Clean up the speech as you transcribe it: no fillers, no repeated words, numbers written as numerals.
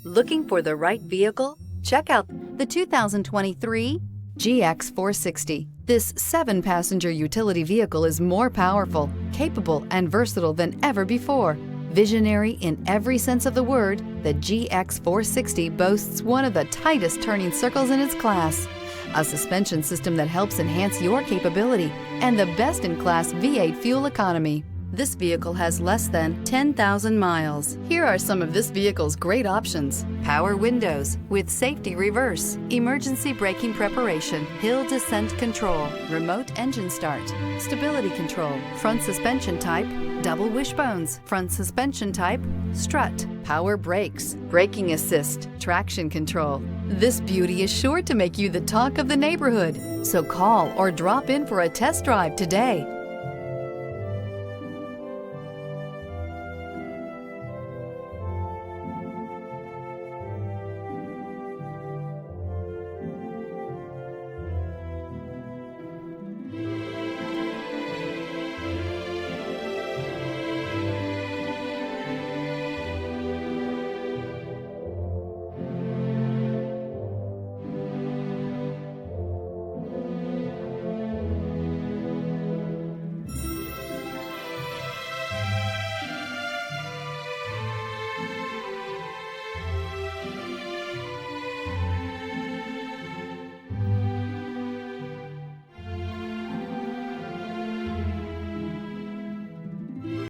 Looking for the right vehicle? Check out the 2023 GX 460. This 7-passenger utility vehicle is more powerful, capable, and versatile than ever before. Visionary in every sense of the word, the GX 460 boasts one of the tightest turning circles in its class, a suspension system that helps enhance your capability, and the best-in-class V8 fuel economy. This vehicle has less than 10,000 miles. Here are some of this vehicle's great options: power windows with safety reverse, emergency braking preparation, hill descent control, remote engine start, stability control, front suspension type, double wishbones, front suspension type, strut, power brakes, braking assist, traction control. This beauty is sure to make you the talk of the neighborhood. So call or drop in for a test drive today.